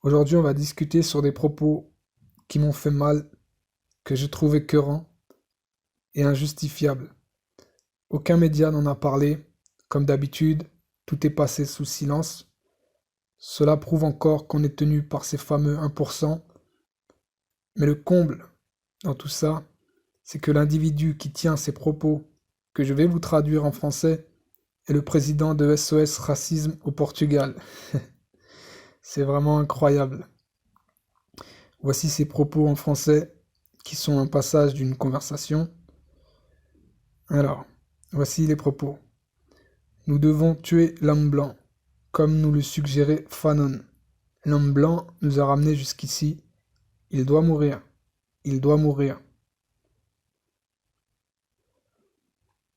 Aujourd'hui, on va discuter sur des propos qui m'ont fait mal, que je trouve écœurants et injustifiables. Aucun média n'en a parlé. Comme d'habitude, tout est passé sous silence. Cela prouve encore qu'on est tenu par ces fameux 1%. Mais le comble dans tout ça, c'est que l'individu qui tient ces propos, que je vais vous traduire en français, est le président de SOS Racisme au Portugal. C'est vraiment incroyable. Voici ses propos en français qui sont un passage d'une conversation. Alors, voici les propos. Nous devons tuer l'homme blanc, comme nous le suggérait Fanon. L'homme blanc nous a ramenés jusqu'ici. Il doit mourir. Il doit mourir.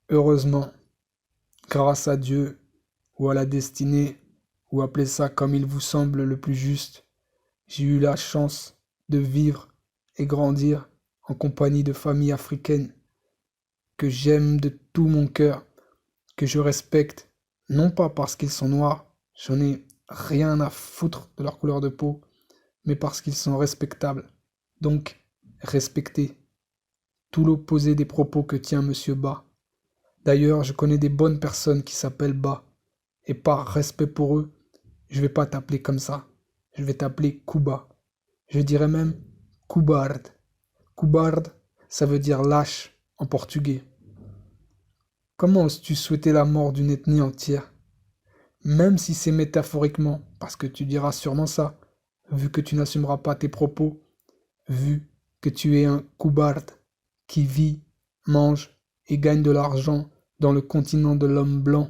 Heureusement, grâce à Dieu, ou à la destinée, ou appelez ça comme il vous semble le plus juste, j'ai eu la chance de vivre et grandir en compagnie de familles africaines que j'aime de tout mon cœur, que je respecte, non pas parce qu'ils sont noirs, j'en ai rien à foutre de leur couleur de peau, mais parce qu'ils sont respectables. Donc, respectez. Tout l'opposé des propos que tient Monsieur Ba. D'ailleurs, je connais des bonnes personnes qui s'appellent Ba, et par respect pour eux, je vais pas t'appeler comme ça. Je vais t'appeler Kuba. Je dirais même Kubard. Kubard, ça veut dire lâche en portugais. Comment oses-tu souhaiter la mort d'une ethnie entière? Même si c'est métaphoriquement, parce que tu diras sûrement ça, vu que tu n'assumeras pas tes propos, vu que tu es un Kubard qui vit, mange et gagne de l'argent dans le continent de l'homme blanc.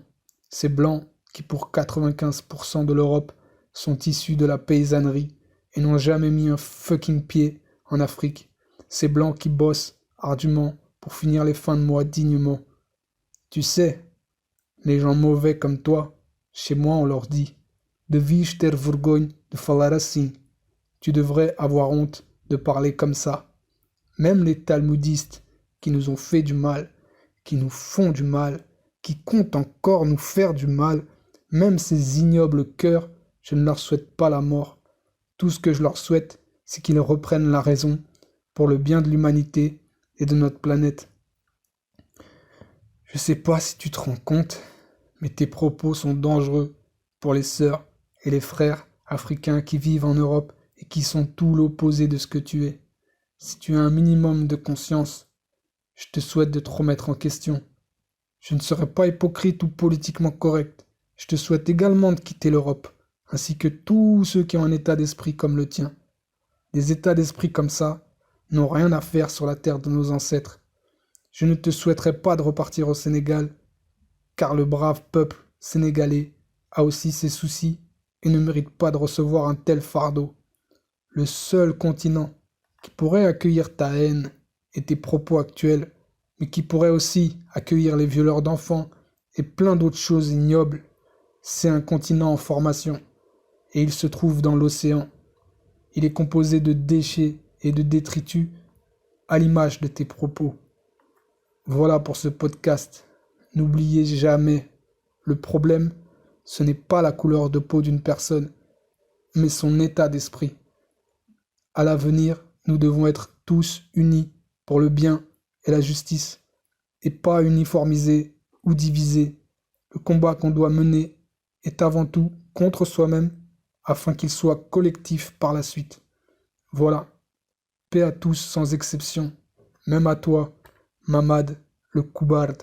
Ces blancs qui, pour 95% de l'Europe, sont issus de la paysannerie et n'ont jamais mis un fucking pied en Afrique. Ces blancs qui bossent ardument pour finir les fins de mois dignement. Tu sais, les gens mauvais comme toi, chez moi on leur dit Devias ter vergonha de falar assim. Tu devrais avoir honte de parler comme ça. Même les talmudistes qui nous ont fait du mal, qui nous font du mal, qui comptent encore nous faire du mal, même ces ignobles cœurs, je ne leur souhaite pas la mort. Tout ce que je leur souhaite, c'est qu'ils reprennent la raison pour le bien de l'humanité et de notre planète. Je sais pas si tu te rends compte, mais tes propos sont dangereux pour les sœurs et les frères africains qui vivent en Europe et qui sont tout l'opposé de ce que tu es. Si tu as un minimum de conscience, je te souhaite de te remettre en question. Je ne serai pas hypocrite ou politiquement correct. Je te souhaite également de quitter l'Europe, ainsi que tous ceux qui ont un état d'esprit comme le tien. Des états d'esprit comme ça n'ont rien à faire sur la terre de nos ancêtres. Je ne te souhaiterais pas de repartir au Sénégal, car le brave peuple sénégalais a aussi ses soucis et ne mérite pas de recevoir un tel fardeau. Le seul continent qui pourrait accueillir ta haine et tes propos actuels, mais qui pourrait aussi accueillir les violeurs d'enfants et plein d'autres choses ignobles, c'est un continent en formation, et il se trouve dans l'océan. Il est composé de déchets et de détritus, à l'image de tes propos. Voilà pour ce podcast. N'oubliez jamais, le problème, ce n'est pas la couleur de peau d'une personne, mais son état d'esprit. À l'avenir, nous devons être tous unis pour le bien et la justice, et pas uniformisés ou divisés. Le combat qu'on doit mener est avant tout contre soi-même, afin qu'il soit collectif par la suite. Voilà, paix à tous sans exception, même à toi, Mamad, le Koubard.